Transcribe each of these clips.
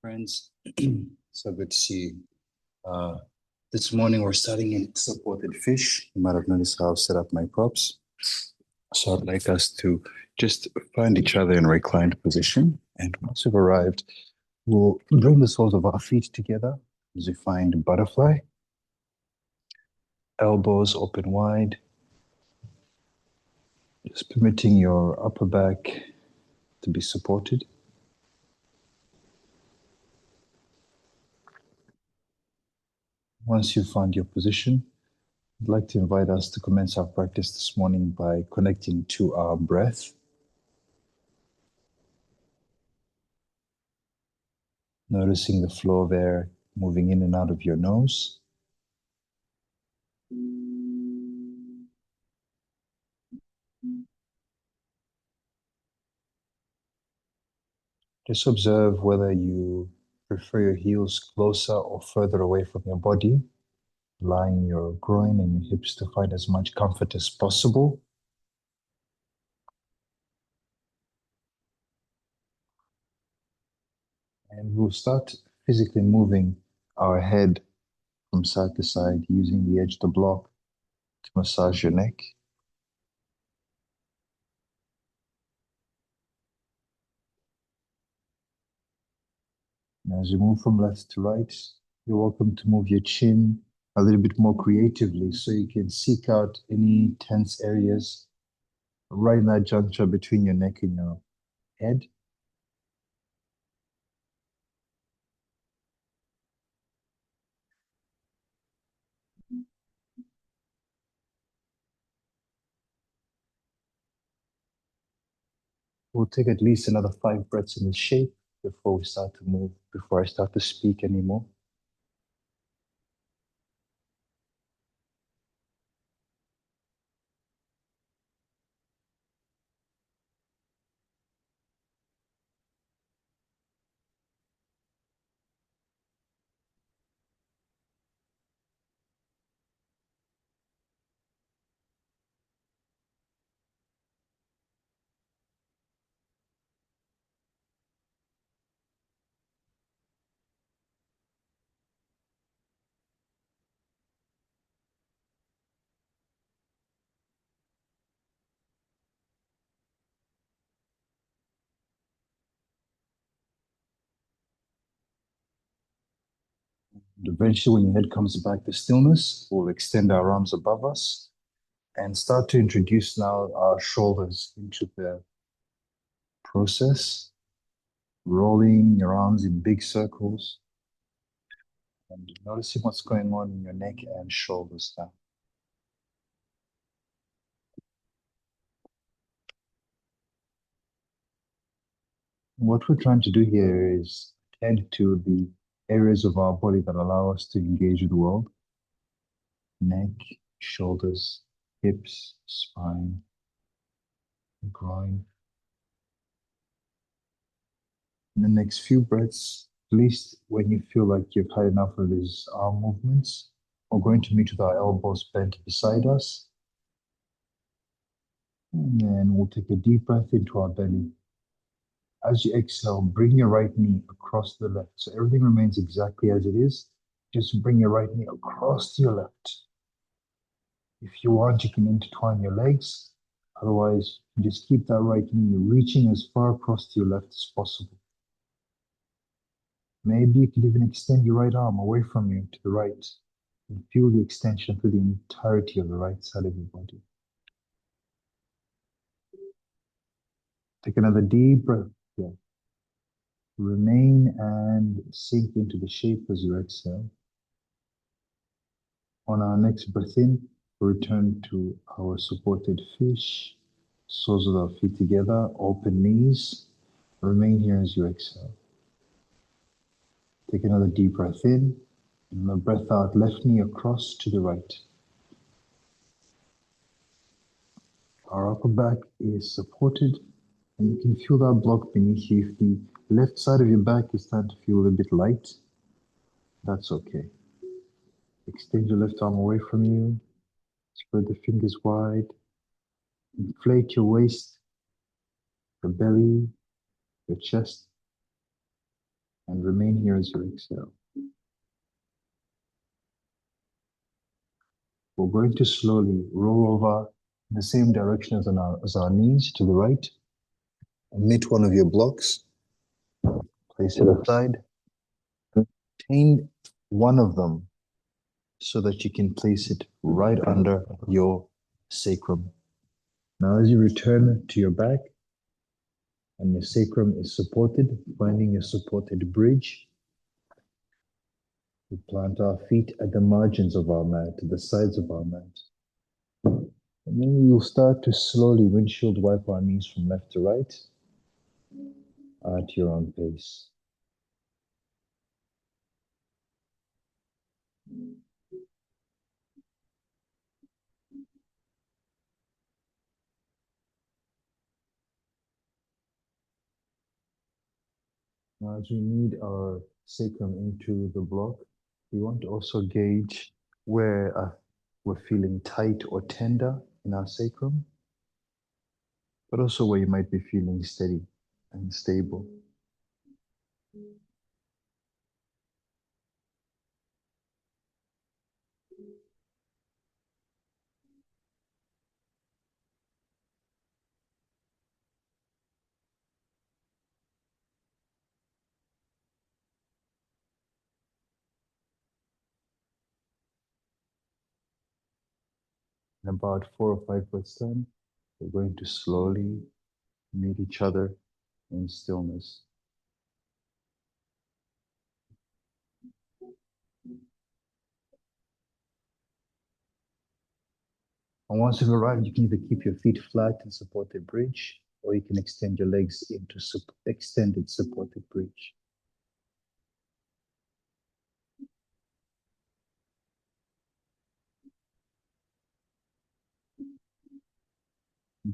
Friends, so good to see you. This morning we're starting in supported fish. You might have noticed how I've set up my props. So I'd like us to just find each other in a reclined position. And once we've arrived, we'll bring the soles of our feet together as we find butterfly. Elbows open wide. Just permitting your upper back to be supported. Once you've found your position, I'd like to invite us to commence our practice this morning by connecting to our breath. Noticing the flow of air moving in and out of your nose. Just observe whether you prefer your heels closer or further away from your body, allowing your groin and your hips to find as much comfort as possible. And we'll start physically moving our head from side to side using the edge of the block to massage your neck. And as you move from left to right, you're welcome to move your chin a little bit more creatively so you can seek out any tense areas right in that juncture between your neck and your head. We'll take at least another 5 breaths in this shape before we start to move, before I start to speak anymore. And eventually, when your head comes back to stillness, we'll extend our arms above us and start to introduce now our shoulders into the process, rolling your arms in big circles and noticing what's going on in your neck and shoulders now. What we're trying to do here is tend to the areas of our body that allow us to engage with the world. Neck, shoulders, hips, spine, groin. In the next few breaths, at least when you feel like you've had enough of these arm movements, we're going to meet with our elbows bent beside us. And then we'll take a deep breath into our belly. As you exhale, bring your right knee across the left. So everything remains exactly as it is. Just bring your right knee across to your left. If you want, you can intertwine your legs. Otherwise, just keep that right knee reaching as far across to your left as possible. Maybe you can even extend your right arm away from you to the right and feel the extension through the entirety of the right side of your body. Take another deep breath here. Remain and sink into the shape as you exhale. On our next breath in, return to our supported fish. Soles of our feet together, open knees. Remain here as you exhale. Take another deep breath in, and the breath out, left knee across to the right. Our upper back is supported, and you can feel that block beneath you. If the left side of your back is starting to feel a bit light, that's okay. Extend your left arm away from you. Spread the fingers wide. Inflate your waist, your belly, your chest. And remain here as you exhale. We're going to slowly roll over in the same direction as our knees to the right. Omit one of your blocks. Place it aside. Retain one of them so that you can place it right under your sacrum. Now, as you return to your back and your sacrum is supported, finding your supported bridge, we plant our feet at the margins of our mat, to the sides of our mat. And then we will start to slowly windshield wipe our knees from left to right at your own pace. Now, as we knead our sacrum into the block, we want to also gauge where we're feeling tight or tender in our sacrum, but also where you might be feeling steady and stable. In about 4 or 5 breaths time, we're going to slowly meet each other in stillness. And once you've arrived, you can either keep your feet flat and supported bridge, or you can extend your legs into extended supported bridge.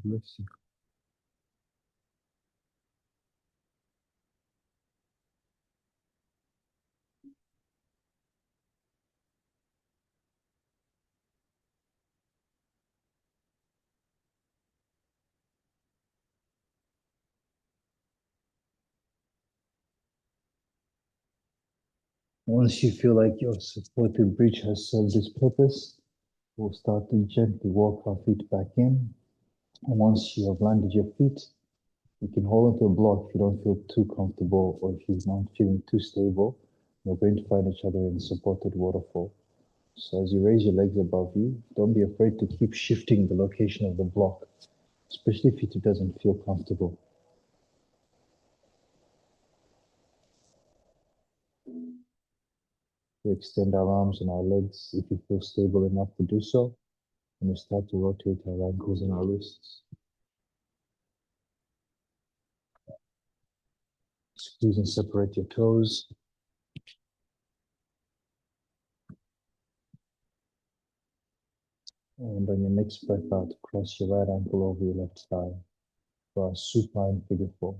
Bless you. Once you feel like your supported bridge has served its purpose, we'll start to gently walk our feet back in. And once you have landed your feet, you can hold onto a block if you don't feel too comfortable or if you're not feeling too stable. We're going to find each other in supported waterfall. So as you raise your legs above you, don't be afraid to keep shifting the location of the block, especially if it doesn't feel comfortable. We extend our arms and our legs if you feel stable enough to do so, and we start to rotate our ankles and our wrists. Squeeze and separate your toes. And on your next breath out, cross your right ankle over your left thigh for a supine figure 4.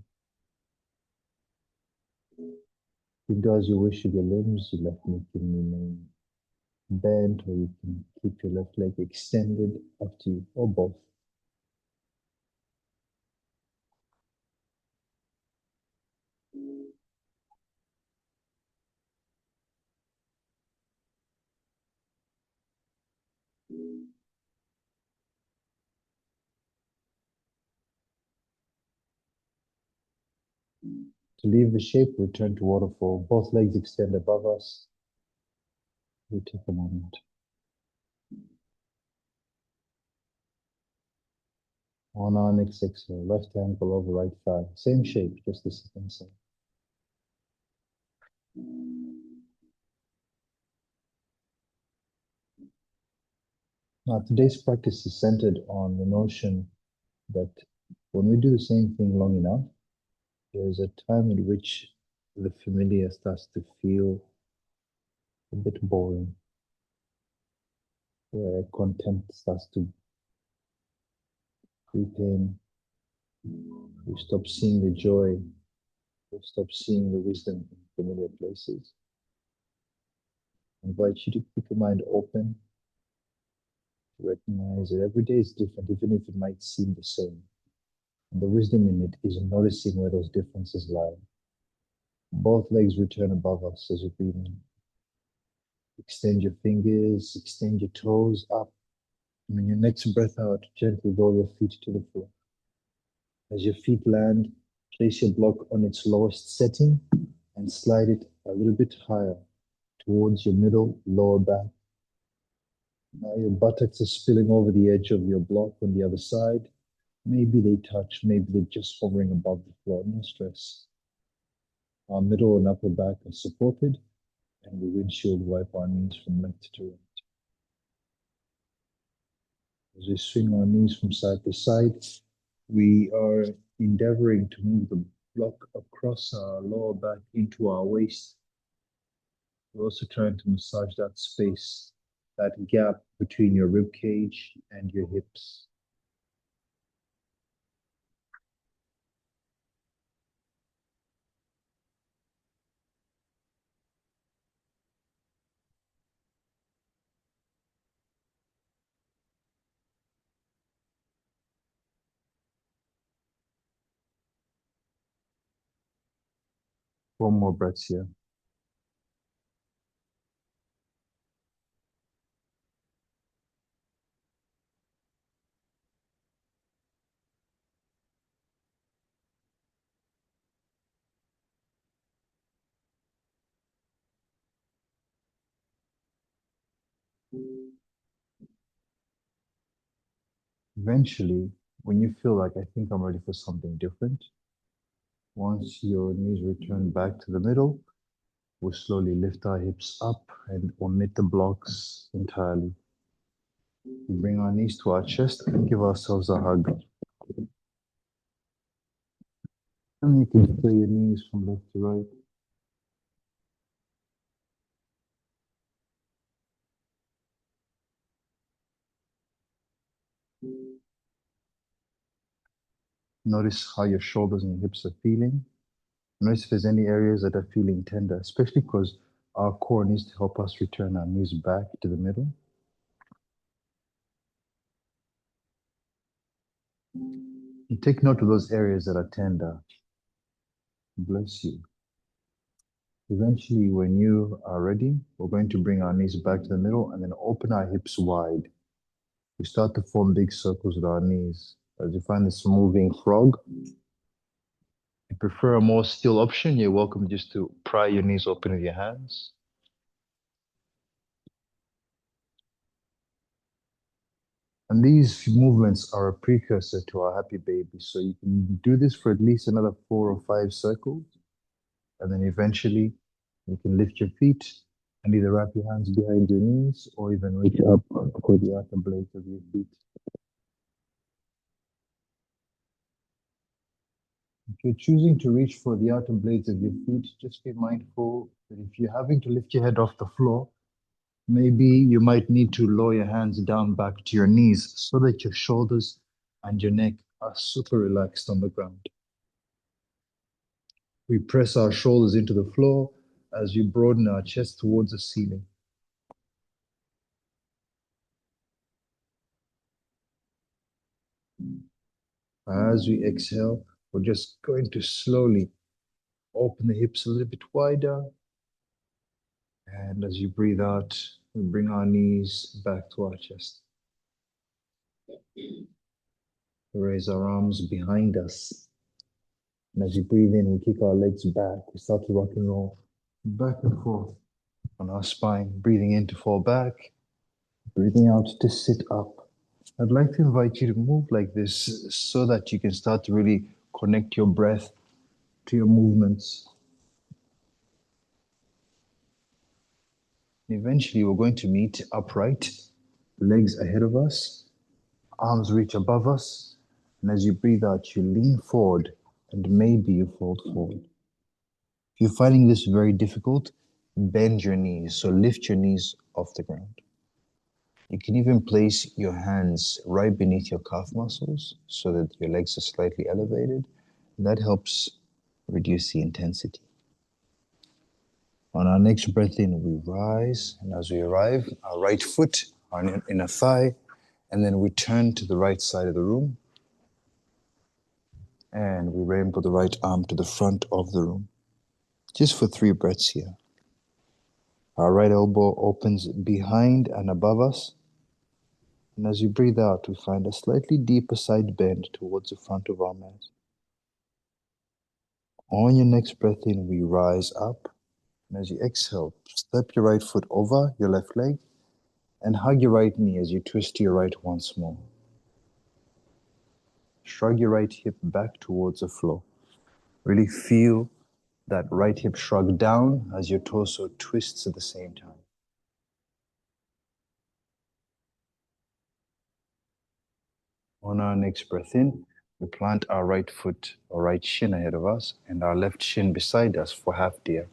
You can do as you wish with your limbs. Your left knee can remain bent, or you can keep your left leg extended, up to you, or both. To leave the shape, return to waterfall. Both legs extend above us. We take a moment. On our next exhale, left ankle over right thigh. Same shape, just the second side. Now, today's practice is centered on the notion that when we do the same thing long enough, there is a time in which the familiar starts to feel a bit boring, where contempt starts to creep in. We stop seeing the joy, we stop seeing the wisdom in familiar places. I invite you to keep your mind open, to recognize that every day is different, even if it might seem the same. And the wisdom in it is noticing where those differences lie. Both legs return above us as you breathe in. Extend your fingers, extend your toes up. And on your next breath out, gently roll your feet to the floor. As your feet land, place your block on its lowest setting and slide it a little bit higher towards your middle lower back. Now your buttocks are spilling over the edge of your block on the other side. Maybe they touch, maybe they're just hovering above the floor, no stress. Our middle and upper back are supported, and we windshield wipe our knees from left to right. As we swing our knees from side to side, we are endeavoring to move the block across our lower back into our waist. We're also trying to massage that space, that gap between your rib cage and your hips. One more breath here. Eventually, when you feel like, I think I'm ready for something different, once your knees return back to the middle, we'll slowly lift our hips up and omit the blocks entirely. We bring our knees to our chest and give ourselves a hug. And you can sway your knees from left to right. Notice how your shoulders and your hips are feeling. Notice if there's any areas that are feeling tender, especially because our core needs to help us return our knees back to the middle. And take note of those areas that are tender. Bless you. Eventually, when you are ready, we're going to bring our knees back to the middle and then open our hips wide. We start to form big circles with our knees. As you find this moving frog, if you prefer a more still option, you're welcome just to pry your knees open with your hands. And these movements are a precursor to our happy baby. So you can do this for at least another 4 or 5 circles. And then eventually you can lift your feet and either wrap your hands behind your knees or even reach up for the outer blades of your feet. If you're choosing to reach for the outer blades of your feet, just be mindful that if you're having to lift your head off the floor, maybe you might need to lower your hands down back to your knees so that your shoulders and your neck are super relaxed on the ground. We press our shoulders into the floor as we broaden our chest towards the ceiling. As we exhale, we're just going to slowly open the hips a little bit wider. And as you breathe out, we bring our knees back to our chest. We raise our arms behind us. And as you breathe in, we kick our legs back. We start to rock and roll back and forth on our spine, breathing in to fall back, breathing out to sit up. I'd like to invite you to move like this so that you can start to really connect your breath to your movements. Eventually, we're going to meet upright, legs ahead of us, arms reach above us, and as you breathe out, you lean forward and maybe you fold forward. If you're finding this very difficult, bend your knees, so lift your knees off the ground. You can even place your hands right beneath your calf muscles so that your legs are slightly elevated. And that helps reduce the intensity. On our next breath in, we rise, and as we arrive, our right foot, our inner thigh, and then we turn to the right side of the room, and we rainbow the right arm to the front of the room. Just for 3 breaths here. Our right elbow opens behind and above us. And as you breathe out, we find a slightly deeper side bend towards the front of our mat. On your next breath in, we rise up. And as you exhale, step your right foot over your left leg and hug your right knee as you twist to your right once more. Shrug your right hip back towards the floor. Really feel that right hip shrug down as your torso twists at the same time. On our next breath in, we plant our right foot or right shin ahead of us and our left shin beside us for half deer.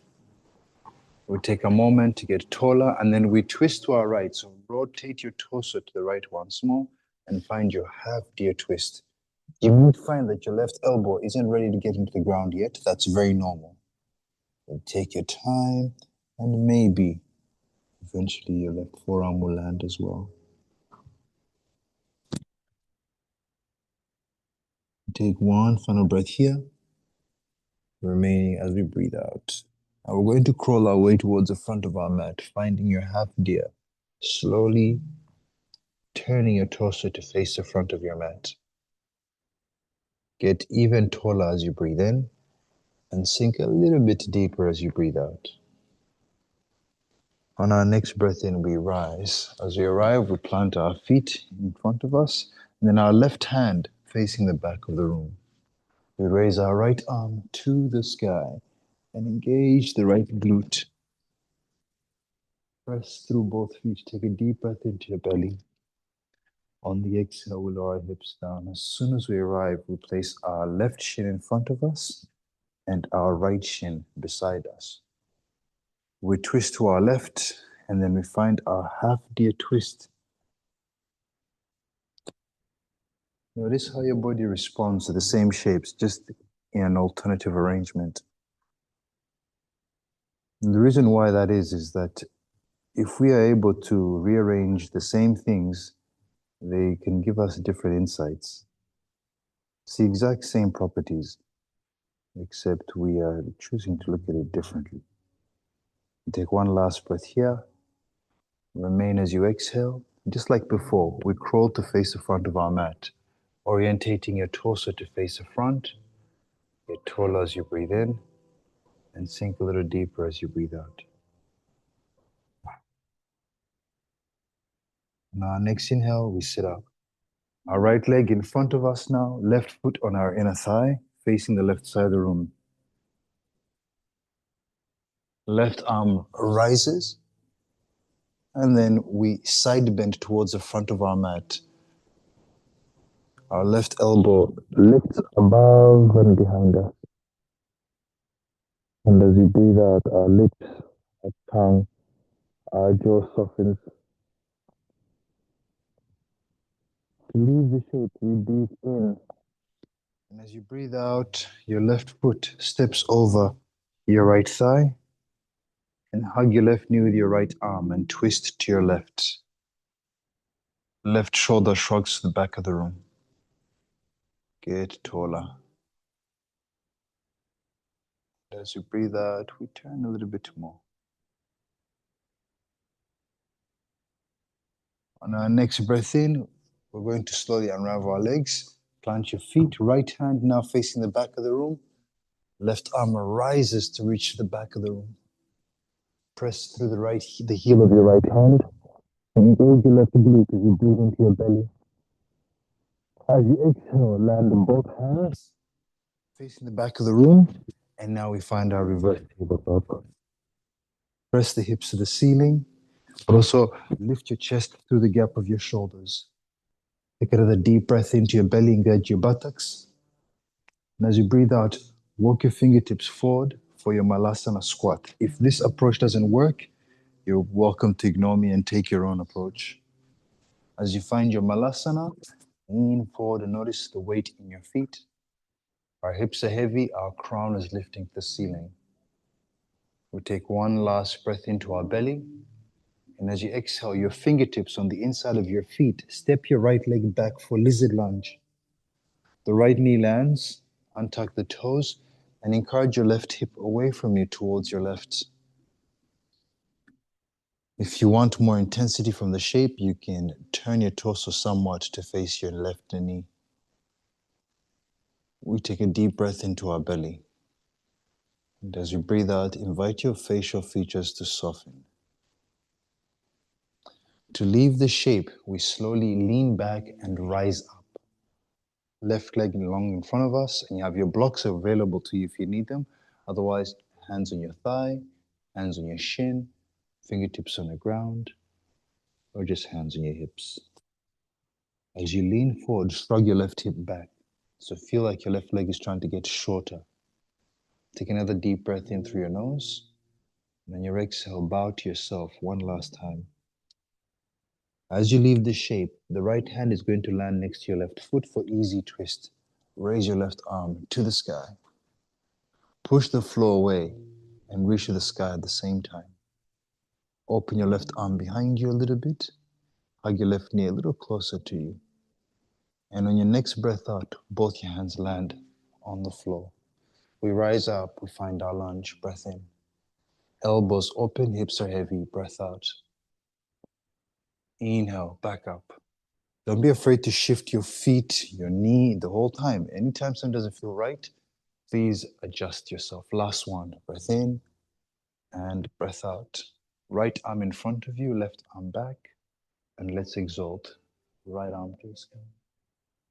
We take a moment to get taller and then we twist to our right. So rotate your torso to the right once more and find your half deer twist. You might find that your left elbow isn't ready to get into the ground yet. That's very normal. So take your time and maybe eventually your left forearm will land as well. Take one final breath here, remaining as we breathe out. Now we're going to crawl our way towards the front of our mat, finding your half deer. Slowly turning your torso to face the front of your mat. Get even taller as you breathe in and sink a little bit deeper as you breathe out. On our next breath in, we rise. As we arrive, we plant our feet in front of us, and then our left hand facing the back of the room. We raise our right arm to the sky and engage the right glute. Press through both feet. Take a deep breath into your belly. On the exhale, we lower our hips down. As soon as we arrive, we place our left shin in front of us and our right shin beside us. We twist to our left, and then we find our half deer twist. Notice how your body responds to the same shapes, just in an alternative arrangement. And the reason why that is that if we are able to rearrange the same things, they can give us different insights. It's the exact same properties, except we are choosing to look at it differently. Take one last breath here. Remain as you exhale. Just like before, we crawl to face the front of our mat, orientating your torso to face the front. Get taller as you breathe in, and sink a little deeper as you breathe out. On our next inhale, we sit up. Our right leg in front of us now, left foot on our inner thigh, facing the left side of the room. Left arm rises, and then we side bend towards the front of our mat. Our left elbow lifts above and behind us. And as we breathe out, our lips, our tongue, our jaw softens. To leave the shape, we breathe in. And as you breathe out, your left foot steps over your right thigh and hug your left knee with your right arm and twist to your left. Left shoulder shrugs to the back of the room. Get taller. As you breathe out, we turn a little bit more. On our next breath in, we're going to slowly unravel our legs. Plant your feet, right hand now facing the back of the room. Left arm rises to reach the back of the room. Press through the heel of your right hand. Engage your left glute as you breathe into your belly. As you exhale, land both hands facing the back of the room. And now we find our reverse tabletop. Press the hips to the ceiling, but also lift your chest through the gap of your shoulders. Take another deep breath into your belly, engage your buttocks. And as you breathe out, walk your fingertips forward for your Malasana squat. If this approach doesn't work, you're welcome to ignore me and take your own approach. As you find your Malasana, lean forward and notice the weight in your feet. Our hips are heavy, our crown is lifting to the ceiling. We take one last breath into our belly. And as you exhale, your fingertips on the inside of your feet, step your right leg back for lizard lunge. The right knee lands, untuck the toes, And encourage your left hip away from you towards your left. If you want more intensity from the shape, you can turn your torso somewhat to face your left knee. We take a deep breath into our belly. And as you breathe out, invite your facial features to soften. To leave the shape, we slowly lean back and rise up. Left leg long in front of us, and you have your blocks available to you if you need them. Otherwise, hands on your thigh, hands on your shin, fingertips on the ground, or just hands on your hips. As you lean forward, shrug your left hip back. So feel like your left leg is trying to get shorter. Take another deep breath in through your nose. And on your exhale, bow to yourself one last time. As you leave the shape, the right hand is going to land next to your left foot for easy twist. Raise your left arm to the sky. Push the floor away and reach to the sky at the same time. Open your left arm behind you a little bit. Hug your left knee a little closer to you. And on your next breath out, both your hands land on the floor. We rise up, we find our lunge, breath in. Elbows open, hips are heavy, breath out. Inhale, back up. Don't be afraid to shift your feet, your knee the whole time. Anytime something doesn't feel right, please adjust yourself. Last one, breath in and breath out. Right arm in front of you, left arm back, and let's exalt. Right arm to the sky.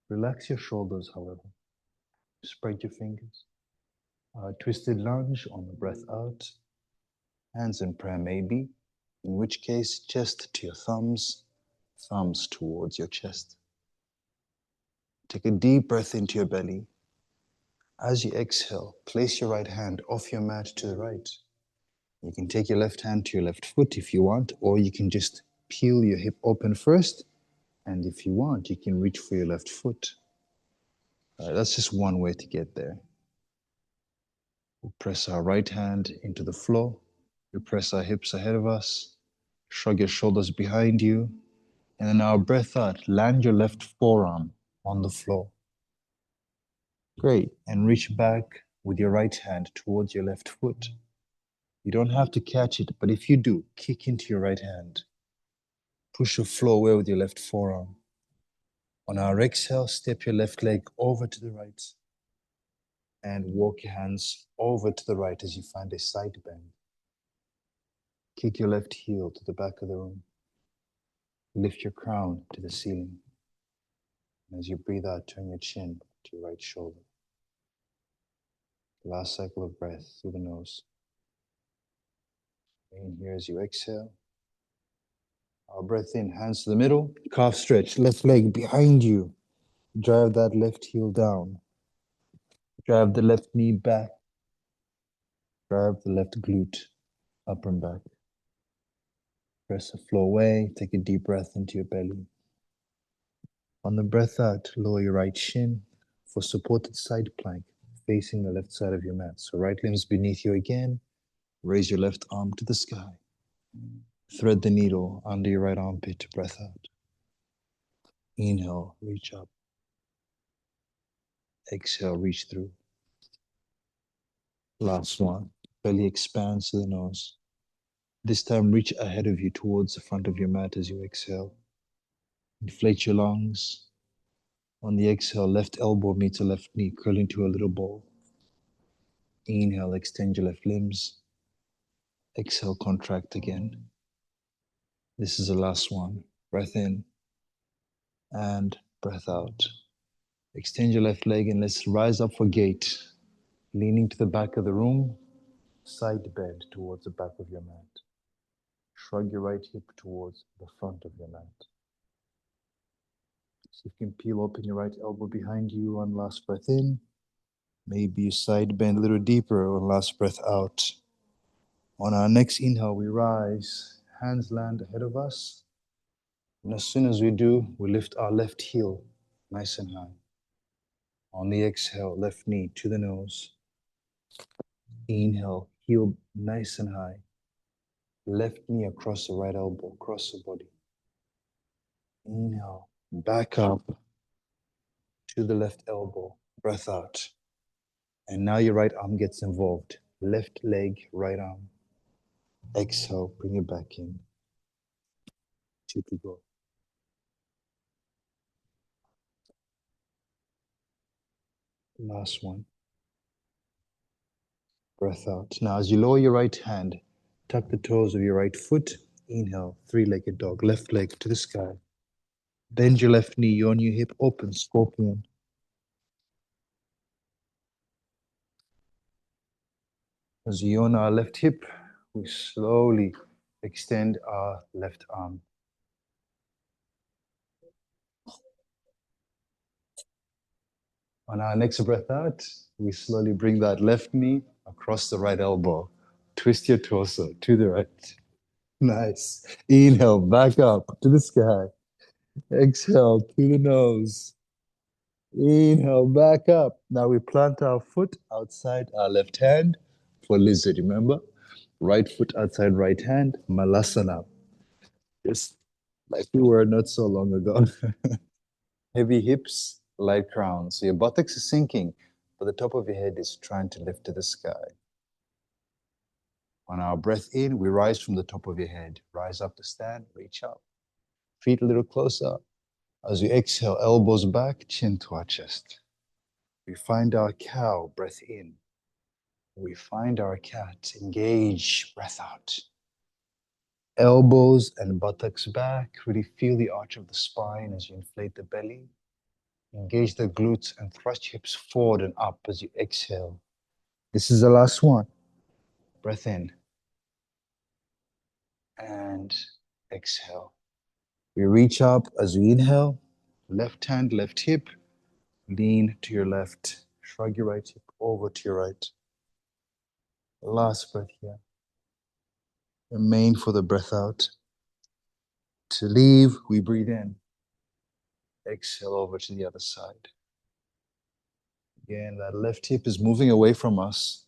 Relax your shoulders, however. Spread your fingers. Twisted lunge on the breath out. Hands in prayer maybe, in which case chest to your thumbs, thumbs towards your chest. Take a deep breath into your belly. As you exhale, place your right hand off your mat to the right. You can take your left hand to your left foot if you want, or you can just peel your hip open first, and if you want, you can reach for your left foot. That's just one way to get there. We'll press our right hand into the floor. We press our hips ahead of us. Shrug your shoulders behind you. And then our breath out, land your left forearm on the floor. Great. And reach back with your right hand towards your left foot. You don't have to catch it, but if you do, kick into your right hand. Push the floor away with your left forearm. On our exhale, step your left leg over to the right and walk your hands over to the right as you find a side bend. Kick your left heel to the back of the room. Lift your crown to the ceiling. And as you breathe out, turn your chin to your right shoulder. Last cycle of breath through the nose. In here as you exhale. Our breath in, hands to the middle, calf stretch, left leg behind you. Drive that left heel down. Drive the left knee back. Drive the left glute up and back. Press the floor away. Take a deep breath into your belly. On the breath out, lower your right shin for supported side plank, facing the left side of your mat. So right limb's beneath you again. Raise your left arm to the sky. Thread the needle under your right armpit to breath out. Inhale, reach up. Exhale, reach through. Last one. Belly expands to the nose. This time, reach ahead of you towards the front of your mat as you exhale. Inflate your lungs. On the exhale, left elbow meets the left knee, curl into a little ball. Inhale, extend your left limbs. Exhale, contract again. This is the last one. Breath in and breath out. Extend your left leg and let's rise up for gate. Leaning to the back of the room, side bend towards the back of your mat. Shrug your right hip towards the front of your mat. So you can peel open your right elbow behind you on last breath in. Maybe you side bend a little deeper on last breath out. On our next inhale, we rise. Hands land ahead of us. And as soon as we do, we lift our left heel nice and high. On the exhale, left knee to the nose. Inhale, heel nice and high. Left knee across the right elbow, across the body. Inhale, back up to the left elbow. Breath out. And now your right arm gets involved. Left leg, right arm. Exhale, bring it back in. Two to go. Last one. Breath out. Now, as you lower your right hand, tuck the toes of your right foot. Inhale, three-legged dog. Left leg to the sky. Bend your left knee, yawn your hip, open, scorpion. As you yawn our left hip, we slowly extend our left arm. On our next breath out, we slowly bring that left knee across the right elbow. Twist your torso to the right. Nice. Inhale, back up to the sky. Exhale to the nose. Inhale, back up. Now we plant our foot outside our left hand for lizard, remember? Right foot outside right hand, malasana. Just like we were not so long ago. Heavy hips, light crown. So your buttocks is sinking, but the top of your head is trying to lift to the sky. On our breath in, we rise from the top of your head. Rise up to stand, reach up. Feet a little closer. As we exhale, elbows back, chin to our chest. We find our cow, breath in. We find our cat, engage, breath out. Elbows and buttocks back. Really feel the arch of the spine as you inflate the belly. Engage the glutes and thrust hips forward and up as you exhale. This is the last one. Breath in and exhale. We reach up as we inhale. Left hand, left hip. Lean to your left. Shrug your right hip over to your right. Last breath here. Remain for the breath out. To leave, we breathe in. Exhale over to the other side. Again, that left hip is moving away from us.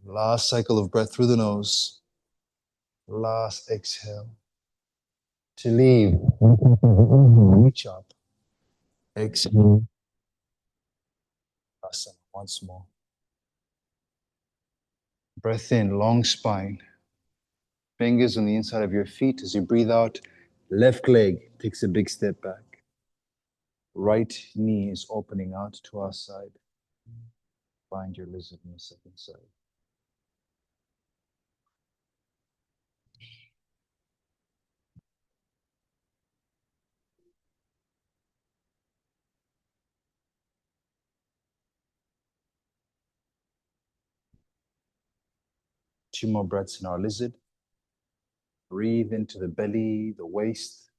Last cycle of breath through the nose. Last exhale. To leave, reach up. Exhale. Asana once more. Breath in, long spine. Fingers on the inside of your feet as you breathe out. Left leg takes a big step back. Right knee is opening out to our side. Find your lizard on the second side. Two more breaths in our lizard. Breathe into the belly, the waist.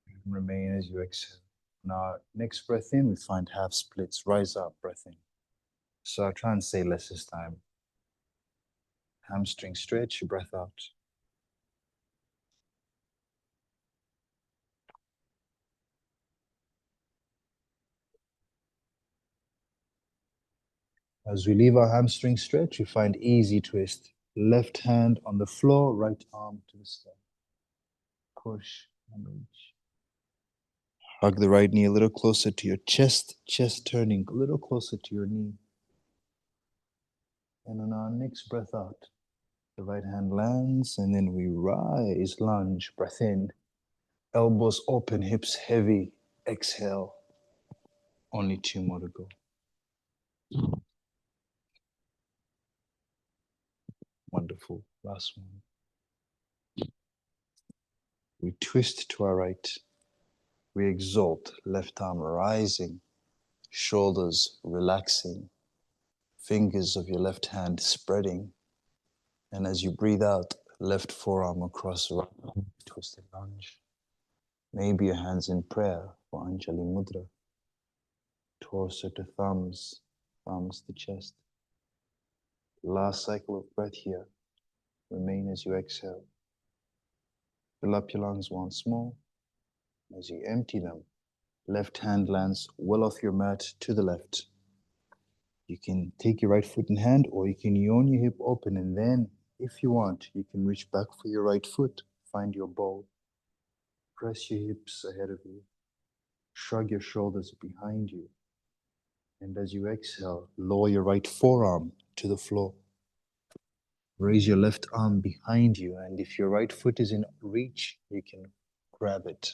And remain as you exhale. Now, next breath in, we find half splits. Rise up, breath in. So I'll try and say less this time. Hamstring stretch, breath out. As we leave our hamstring stretch, we find easy twist. Left hand on the floor, right arm to the sky. Push and reach. Hug the right knee a little closer to your chest, chest turning a little closer to your knee. And on our next breath out, the right hand lands, and then we rise, lunge, breath in. Elbows open, hips heavy. Exhale. Only two more to go. Wonderful. Last one. We twist to our right. We exalt, left arm rising, shoulders relaxing, fingers of your left hand spreading. And as you breathe out, left forearm across right arm, twisted lunge. Maybe your hands in prayer for Anjali Mudra. Torso to thumbs, thumbs to chest. Last cycle of breath here. Remain as you exhale. Fill up your lungs once more. As you empty them, left hand lands well off your mat to the left. You can take your right foot in hand, or you can yawn your hip open, and then, if you want, you can reach back for your right foot. Find your bow. Press your hips ahead of you. Shrug your shoulders behind you. And as you exhale, lower your right forearm to the floor. Raise your left arm behind you, and if your right foot is in reach, you can grab it.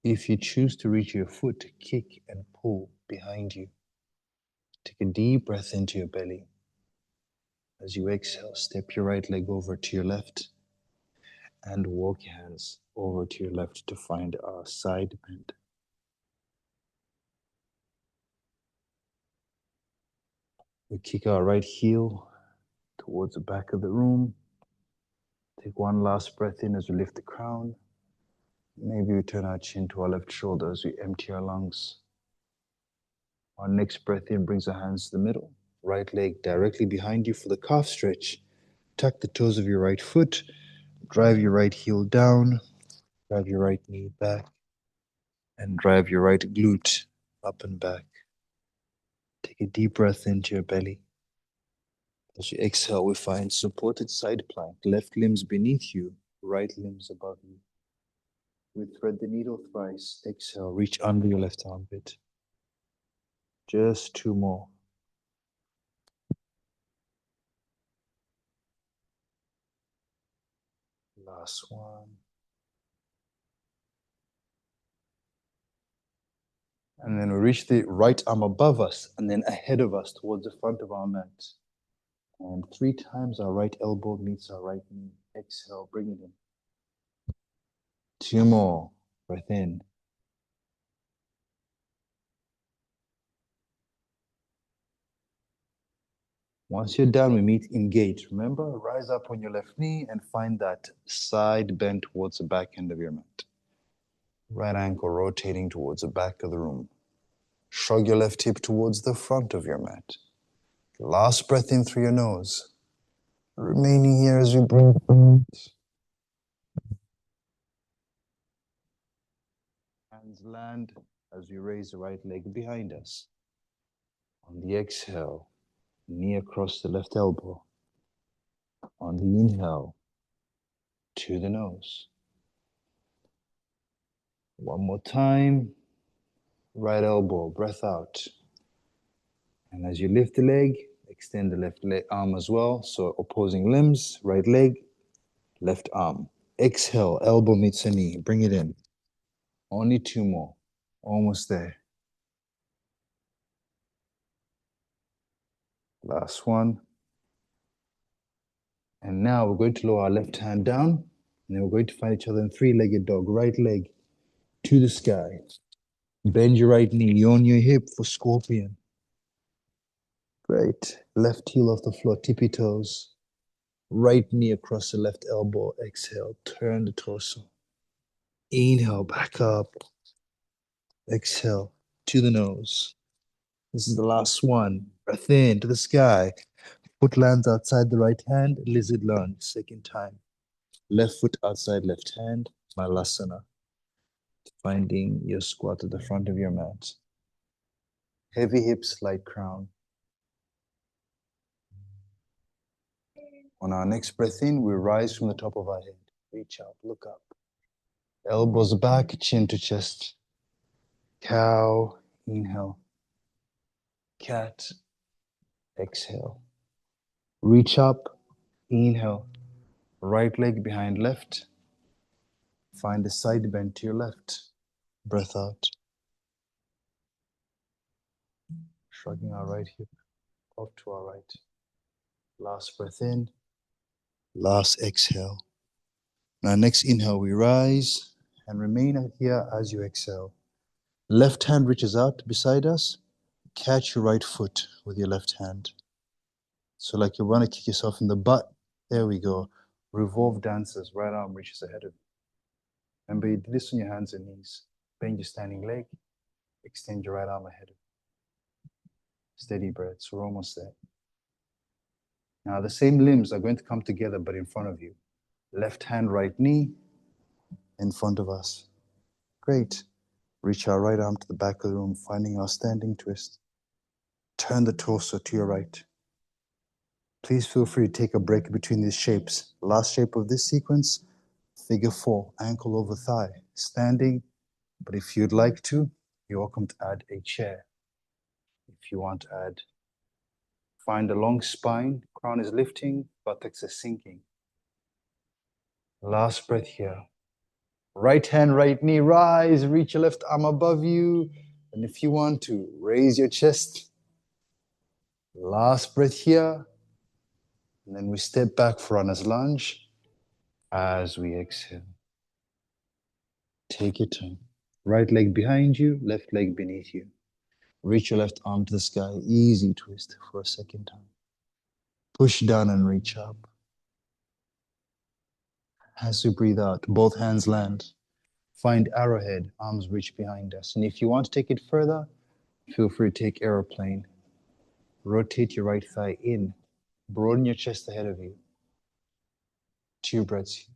If you choose to reach your foot, kick and pull behind you. Take a deep breath into your belly. As you exhale, step your right leg over to your left and walk your hands over to your left to find our side bend. We kick our right heel towards the back of the room. Take one last breath in as we lift the crown. Maybe we turn our chin to our left shoulder as we empty our lungs. Our next breath in brings our hands to the middle. Right leg directly behind you for the calf stretch. Tuck the toes of your right foot. Drive your right heel down. Drive your right knee back. And drive your right glute up and back. Take a deep breath into your belly. As you exhale, we find supported side plank. Left limbs beneath you, right limbs above you. We thread the needle thrice. Exhale, reach under your left armpit. Just two more. Last one. And then we reach the right arm above us and then ahead of us towards the front of our mat. And 3 times our right elbow meets our right knee. Exhale, bring it in. 2 more. Breath in. Once you're done, we meet engage. Remember, rise up on your left knee and find that side bend towards the back end of your mat. Right ankle rotating towards the back of the room. Shrug your left hip towards the front of your mat. Last breath in through your nose. Remaining here as we breathe out. Hands land as we raise the right leg behind us. On the exhale, knee across the left elbow. On the inhale, to the nose. One more time. Right elbow, breath out. And as you lift the leg, extend the left arm as well. So opposing limbs, right leg, left arm. Exhale, elbow meets the knee. Bring it in. Only 2 more. Almost there. Last one. And now we're going to lower our left hand down. And then we're going to find each other in 3-legged dog. Right leg to the sky. Bend your right knee on your hip for scorpion. Great. Left heel off the floor, tippy toes. Right knee across the left elbow. Exhale, turn the torso. Inhale, back up. Exhale, to the nose. This is the last one. Breath in to the sky. Foot lands outside the right hand. Lizard lunge, second time. Left foot outside left hand. Malasana. Finding your squat at the front of your mat. Heavy hips, light crown. On our next breath in, we rise from the top of our head. Reach out, look up. Elbows back, chin to chest. Cow, inhale. Cat, exhale. Reach up, inhale. Right leg behind left. Find a side bend to your left. Breath out. Shrugging our right hip up to our right. Last breath in. Last exhale. Now next inhale, we rise and remain here as you exhale. Left hand reaches out beside us. Catch your right foot with your left hand. So like you want to kick yourself in the butt. There we go. Revolve dances. Right arm reaches ahead of you. Remember, you do this on your hands and knees. Bend your standing leg. Extend your right arm ahead of you. Steady breaths. We're almost there. Now the same limbs are going to come together but in front of you. Left hand, right knee in front of us. Great. Reach our right arm to the back of the room, finding our standing twist. Turn the torso to your right. Please feel free to take a break between these shapes. Last shape of this sequence, figure 4, ankle over thigh, standing. But if you'd like to, you're welcome to add a chair. If you want to add, find a long spine, crown is lifting, buttocks are sinking. Last breath here. Right hand, right knee, rise, reach your left arm above you. And if you want to, raise your chest. Last breath here. And then we step back for runner's lunge as we exhale. Take your time. Right leg behind you, left leg beneath you. Reach your left arm to the sky. Easy twist for a second time. Push down and reach up. As we breathe out, both hands land. Find arrowhead, arms reach behind us. And if you want to take it further, feel free to take aeroplane. Rotate your right thigh in. Broaden your chest ahead of you. 2 breaths.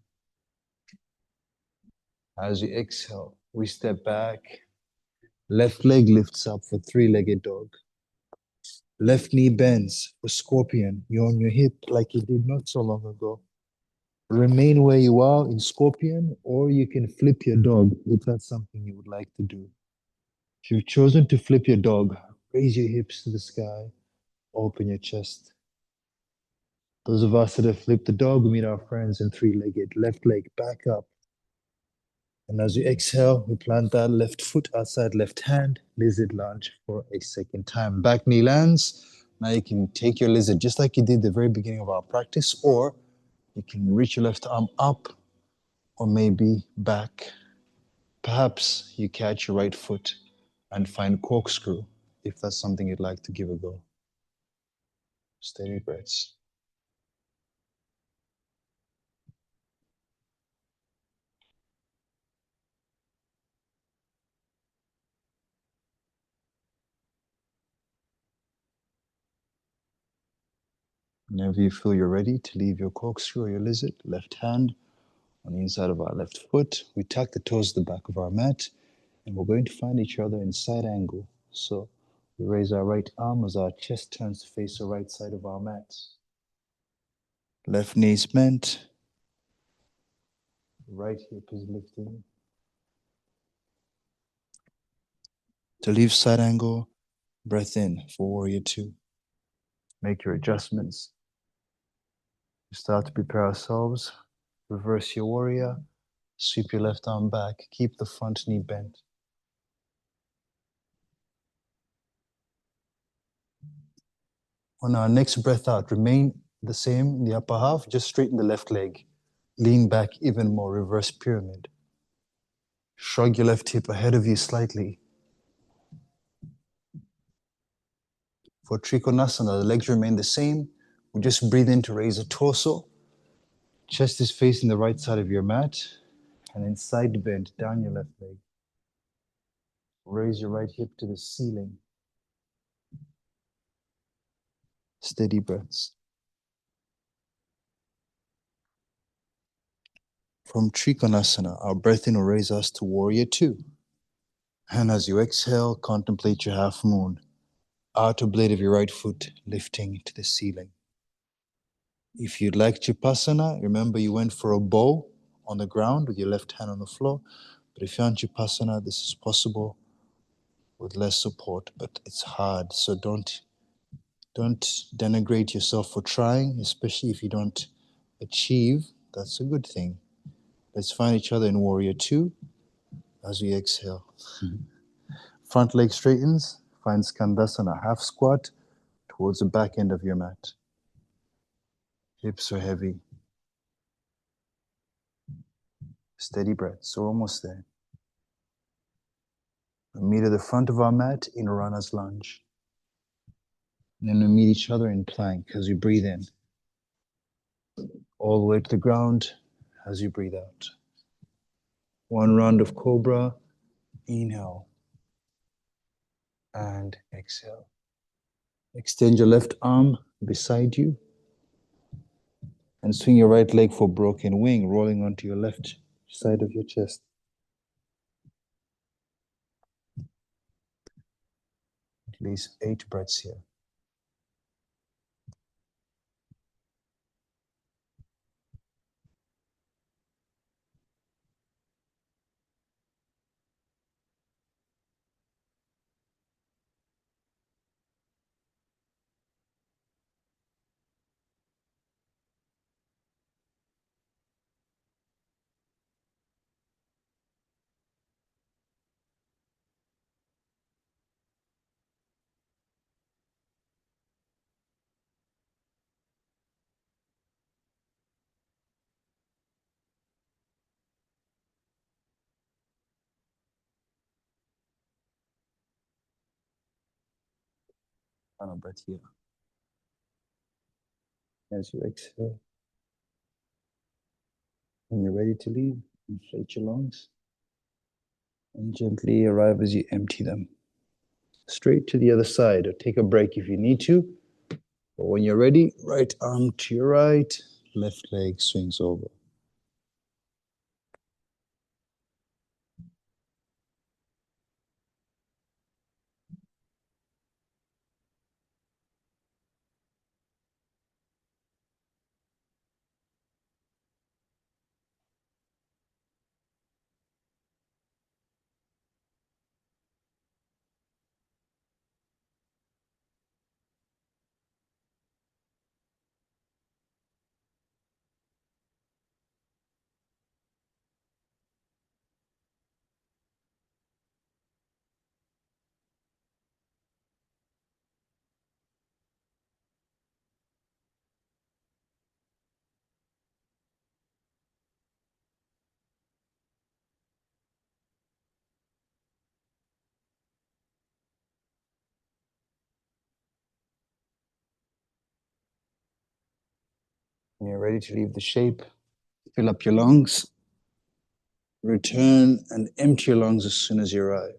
As we exhale, we step back. Left leg lifts up for 3-legged dog. Left knee bends for scorpion. You're on your hip like you did not so long ago. Remain where you are in scorpion, or you can flip your dog if that's something you would like to do. If you've chosen to flip your dog, raise your hips to the sky, open your chest. Those of us that have flipped the dog, we meet our friends in 3-legged. Left leg back up. And as you exhale, we plant that left foot outside left hand, lizard lunge for a second time. Back knee lands. Now you can take your lizard just like you did at the very beginning of our practice, or you can reach your left arm up, or maybe back. Perhaps you catch your right foot and find corkscrew, if that's something you'd like to give a go. Steady breaths. Whenever you feel you're ready to leave your corkscrew or your lizard, left hand on the inside of our left foot, we tuck the toes to the back of our mat, and we're going to find each other in side angle. So we raise our right arm as our chest turns to face the right side of our mat. Left knee is bent. Right hip is lifting. To leave side angle, breath in for warrior 2. Make your adjustments. We start to prepare ourselves. Reverse your warrior. Sweep your left arm back. Keep the front knee bent. On our next breath out, remain the same in the upper half. Just straighten the left leg. Lean back even more. Reverse pyramid. Shrug your left hip ahead of you slightly. For Trikonasana, the legs remain the same. We just breathe in to raise the torso. Chest is facing the right side of your mat. And then side bend down your left leg. Raise your right hip to the ceiling. Steady breaths. From Trikonasana, our breath in will raise us to warrior 2. And as you exhale, contemplate your half moon. Outer blade of your right foot lifting to the ceiling. If you'd like Chipasana, remember you went for a bow on the ground with your left hand on the floor. But if you're on Chipasana, this is possible with less support, but it's hard. So don't denigrate yourself for trying, especially if you don't achieve. That's a good thing. Let's find each other in warrior 2 as we exhale. Front leg straightens, find Skandasana, half squat towards the back end of your mat. Hips are heavy. Steady breath, so almost there. We meet at the front of our mat in runner's lunge. And then we meet each other in plank as we breathe in. All the way to the ground as you breathe out. 1 round of cobra, inhale and exhale. Extend your left arm beside you and swing your right leg for broken wing, rolling onto your left side of your chest. At least 8 breaths here. Final breath here. As you exhale, when you're ready to leave, inflate your lungs and gently arrive as you empty them. Straight to the other side, or take a break if you need to. But when you're ready, right arm to your right, left leg swings over. When you're ready to leave the shape, fill up your lungs, return and empty your lungs as soon as you arrive.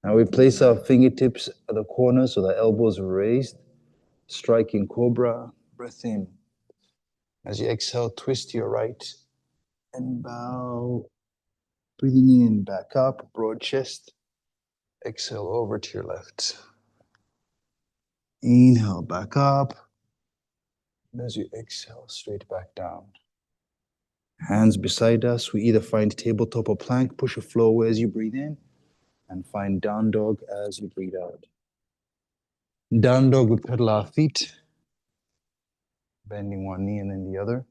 Now we place our fingertips at the corners so the elbows are raised, striking cobra, breath in. As you exhale, twist to your right and bow. Breathing in, back up, broad chest. Exhale over to your left. Inhale, back up. And as you exhale, straight back down. Hands beside us. We either find tabletop or plank. Push a flow away as you breathe in. And find down dog as you breathe out. Down dog, we pedal our feet, bending one knee and then the other.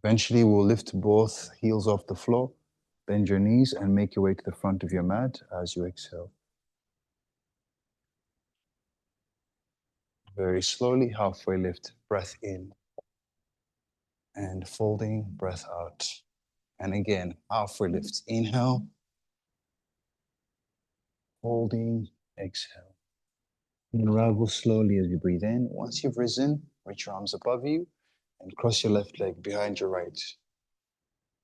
Eventually, we'll lift both heels off the floor, bend your knees, and make your way to the front of your mat as you exhale. Very slowly, halfway lift, breath in, and folding, breath out. And again, halfway lift, inhale, holding, exhale. Unravel slowly as you breathe in. Once you've risen, reach your arms above you and cross your left leg behind your right.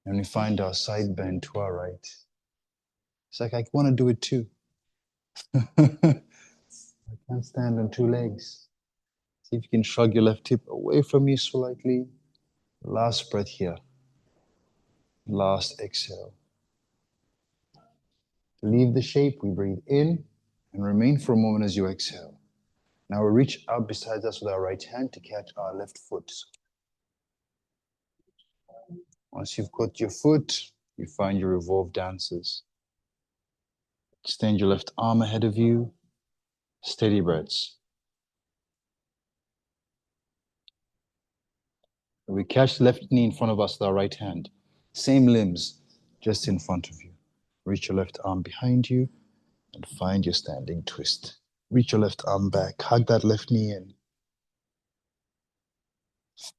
And we find our side bend to our right. It's like, I want to do it too. I can't stand on two legs. See if you can shrug your left hip away from you slightly. Last breath here. Last exhale. To leave the shape, we breathe in and remain for a moment as you exhale. Now we reach out beside us with our right hand to catch our left foot. Once you've caught your foot, you find your revolved dances. Extend your left arm ahead of you. Steady breaths. We catch the left knee in front of us with our right hand. Same limbs, just in front of you. Reach your left arm behind you and find your standing twist. Reach your left arm back. Hug that left knee in.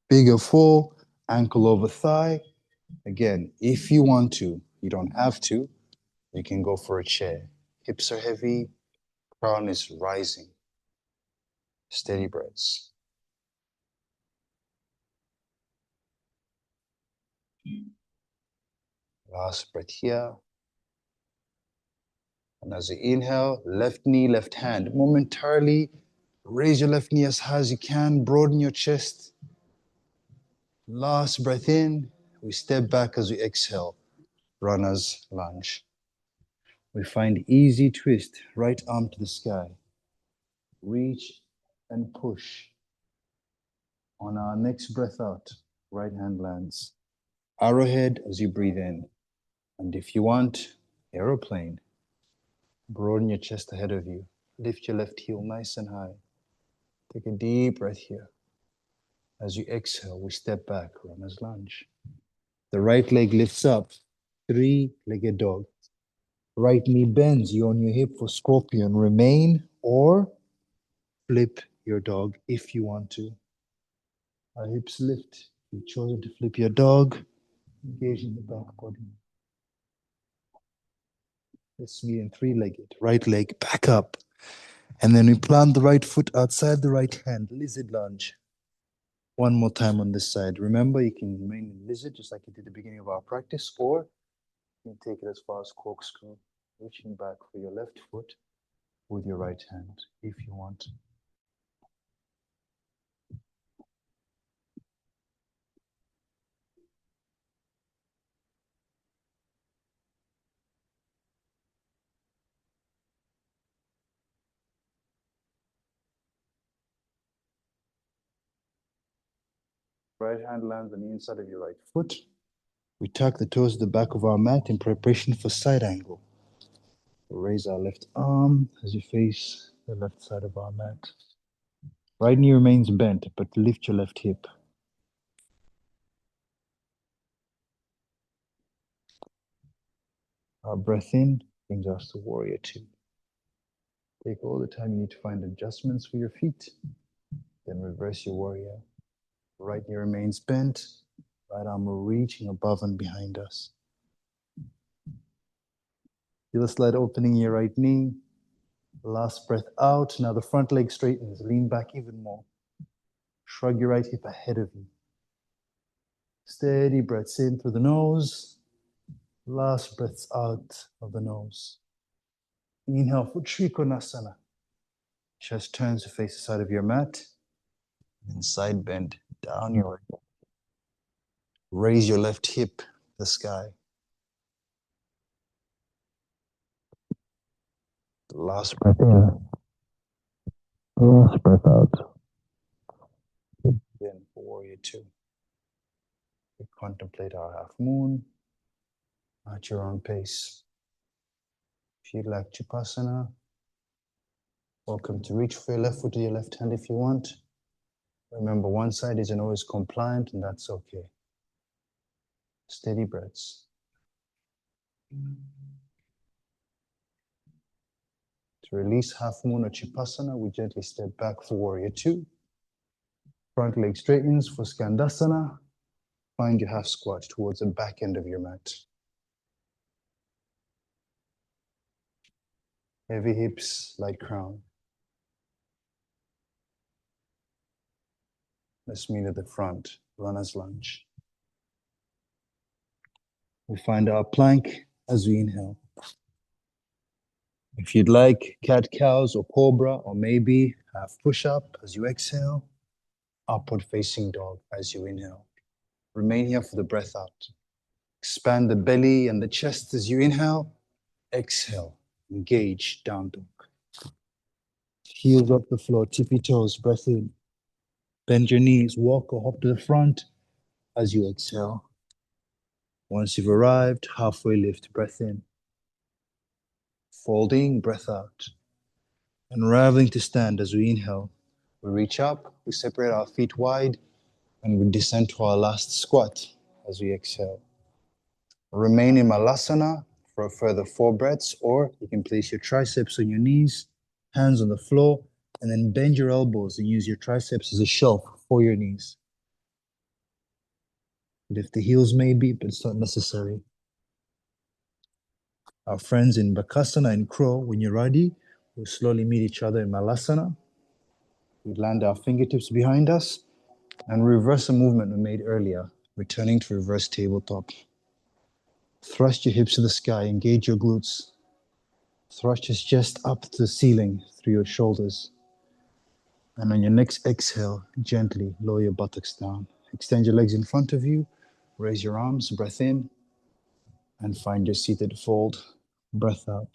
Bigger fall, ankle over thigh. Again, if you want to, you don't have to, you can go for a chair. Hips are heavy, crown is rising. Steady breaths. Last breath here. And as you inhale, left knee, left hand. Momentarily, raise your left knee as high as you can. Broaden your chest. Last breath in. We step back as we exhale. Runner's lunge. We find easy twist. Right arm to the sky. Reach and push. On our next breath out, right hand lands. Arrowhead as you breathe in. And if you want, aeroplane. Broaden your chest ahead of you. Lift your left heel nice and high. Take a deep breath here. As you exhale, we step back, runner's lunge. The right leg lifts up, three-legged dog. Right knee bends, you on your hip for scorpion. Remain or flip your dog if you want to. Our hips lift. You've chosen to flip your dog. Engaging the back body. Let's meet in three-legged. Right leg back up. And then we plant the right foot outside the right hand. Lizard lunge. One more time on this side. Remember, you can remain in lizard just like you did at the beginning of our practice, or you can take it as far as corkscrew, reaching back for your left foot with your right hand if you want. Right hand lands on the inside of your right foot. We tuck the toes to the back of our mat in preparation for side angle. We'll raise our left arm as you face the left side of our mat. Right knee remains bent, but lift your left hip. Our breath in brings us to warrior two. Take all the time you need to find adjustments for your feet. Then reverse your warrior. Right knee remains bent. Right arm reaching above and behind us. Feel a slight opening in your right knee. Last breath out. Now the front leg straightens. Lean back even more. Shrug your right hip ahead of you. Steady breaths in through the nose. Last breaths out of the nose. Inhale for Trikonasana. Chest turns to face the side of your mat. And side bend down your right. Raise your left hip to the sky. Last breath in. Last breath out. Then for warrior two. We contemplate our half moon at your own pace. If you'd like Chipasana, welcome to reach for your left foot to your left hand if you want. Remember, one side isn't always compliant, and that's okay. Steady breaths. To release half moon or Chipasana, we gently step back for warrior two. Front leg straightens for Skandasana. Find your half squat towards the back end of your mat. Heavy hips, light crown. Let's meet at the front, runner's lunge. We find our plank as we inhale. If you'd like, cat-cows or cobra, or maybe half push-up as you exhale, upward facing dog as you inhale. Remain here for the breath out. Expand the belly and the chest as you inhale. Exhale, engage, down dog. Heels off the floor, tippy toes, breath in. Bend your knees, walk or hop to the front as you exhale. Once you've arrived, halfway lift, breath in. Folding, breath out. Unraveling to stand as we inhale. We reach up, we separate our feet wide, and we descend to our last squat as we exhale. Remain in Malasana for a further 4 breaths, or you can place your triceps on your knees, hands on the floor, and then bend your elbows and use your triceps as a shelf for your knees. Lift the heels maybe, but it's not necessary. Our friends in Bakasana and Crow, when you're ready, we'll slowly meet each other in Malasana. We land our fingertips behind us and reverse the movement we made earlier, returning to reverse tabletop. Thrust your hips to the sky, engage your glutes. Thrust your chest up to the ceiling through your shoulders. And on your next exhale, gently lower your buttocks down. Extend your legs in front of you, raise your arms, breath in, and find your seated fold, breath out.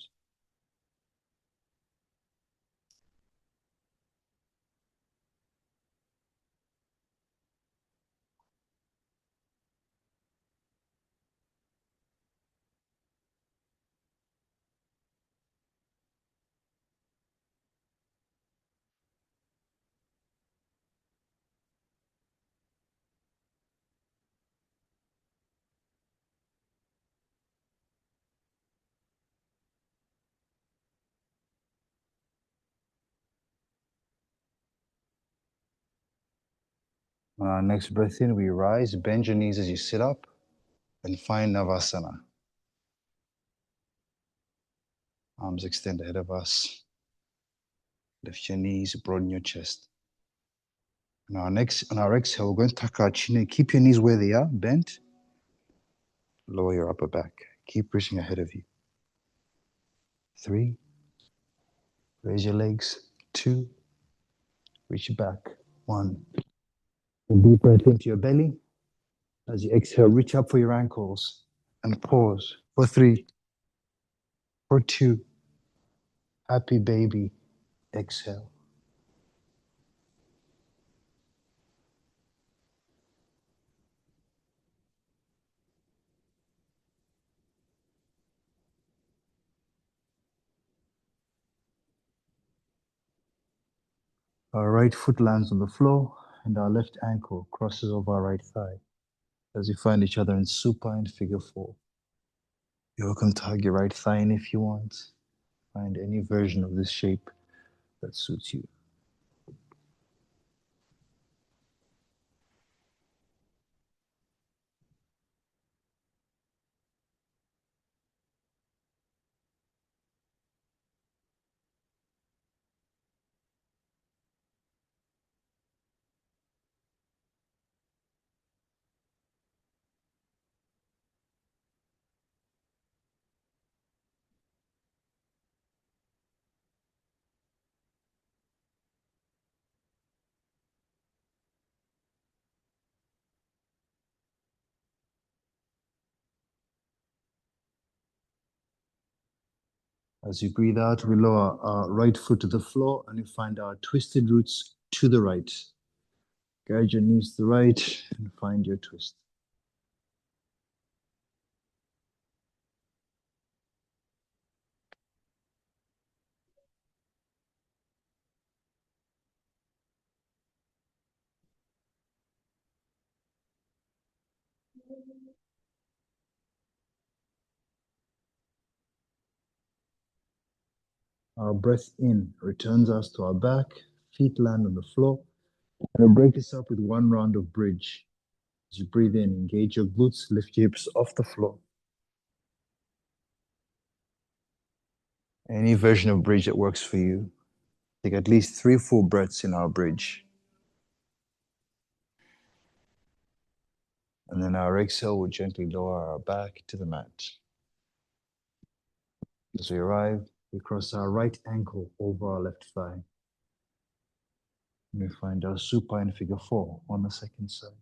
On our next breath in, we rise, bend your knees as you sit up. And find Navasana. Arms extend ahead of us. Lift your knees, broaden your chest. On our exhale, we're going to tuck our chin. Keep your knees where they are, bent. Lower your upper back. Keep reaching ahead of you. 3. Raise your legs. 2. Reach your back. 1. A deep breath into your belly. As you exhale, reach up for your ankles and pause for 3, for 2. Happy baby. Exhale. Our right foot lands on the floor and our left ankle crosses over our right thigh as you find each other in supine figure 4. You're welcome to hug your right thigh in if you want. Find any version of this shape that suits you. As you breathe out, we lower our right foot to the floor and you find our twisted roots to the right. Guide your knees to the right and find your twist. Our breath in returns us to our back, feet land on the floor, and we'll break this up with 1 round of bridge. As you breathe in, engage your glutes, lift your hips off the floor. Any version of bridge that works for you. Take at least 3 full breaths in our bridge. And then our exhale will gently lower our back to the mat. As we arrive, we cross our right ankle over our left thigh. And we find our supine figure 4 on the second side.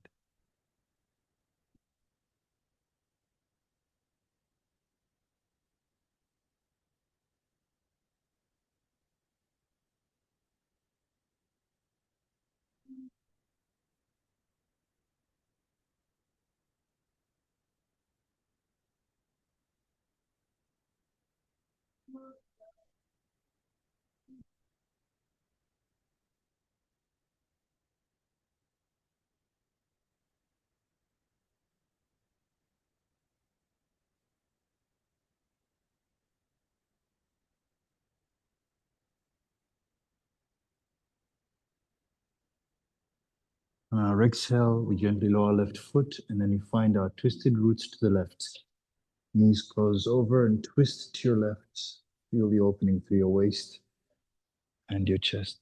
On our exhale, we gently lower our left foot and then we find our twisted roots to the left. Knees close over and twist to your left. Feel the opening through your waist and your chest.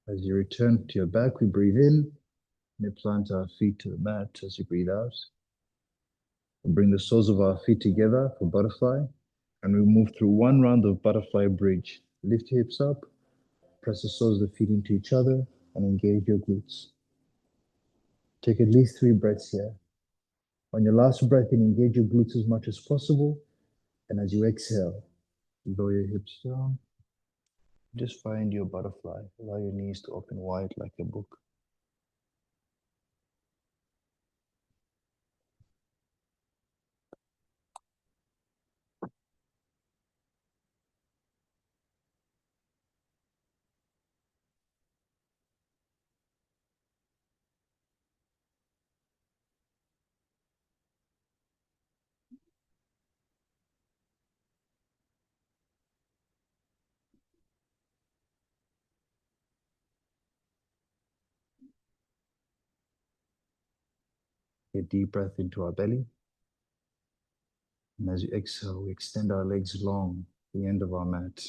As you return to your back, we breathe in and we plant our feet to the mat as you breathe out. We bring the soles of our feet together for butterfly and we move through 1 round of butterfly bridge. Lift your hips up, press the soles of the feet into each other and engage your glutes. Take at least 3 breaths here. On your last breath in, engage your glutes as much as possible. And as you exhale, lower your hips down. Just find your butterfly. Allow your knees to open wide like a book. a deep breath into our belly. And as you exhale, we extend our legs long, the end of our mat.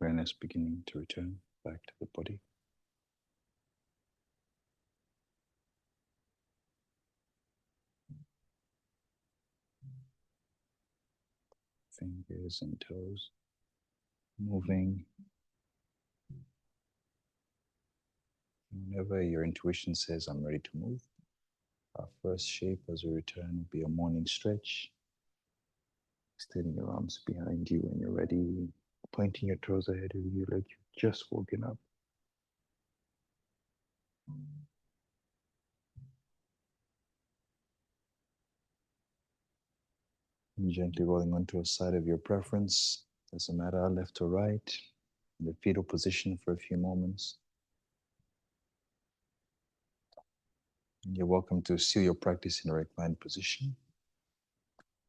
Awareness beginning to return back to the body. Fingers and toes moving. Whenever your intuition says, I'm ready to move, our first shape as we return will be a morning stretch. Extending your arms behind you when you're ready, pointing your toes ahead of you like you've just woken up. And gently rolling onto a side of your preference. Doesn't matter, left or right. In the fetal position for a few moments. And you're welcome to seal your practice in a reclined position.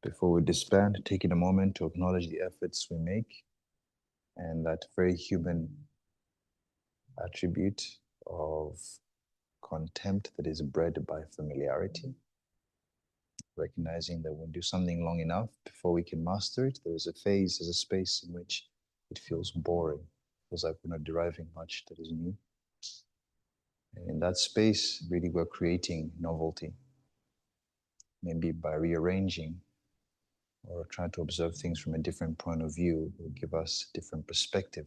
Before we disband, taking a moment to acknowledge the efforts we make and that very human attribute of contempt that is bred by familiarity. Recognizing that when we do something long enough before we can master it, there is a phase, there's a space in which it feels boring. It feels like we're not deriving much that is new. And in that space, really we're creating novelty. Maybe by rearranging or trying to observe things from a different point of view will give us a different perspective,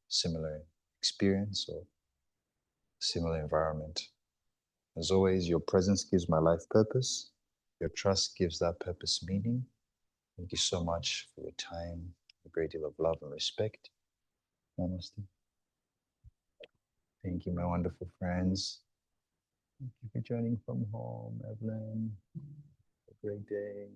similar experience or similar environment. As always, your presence gives my life purpose. Your trust gives that purpose meaning. Thank you so much for your time, a great deal of love and respect. Namaste. Thank you, my wonderful friends. Thank you for joining from home, Evelyn. Have a great day.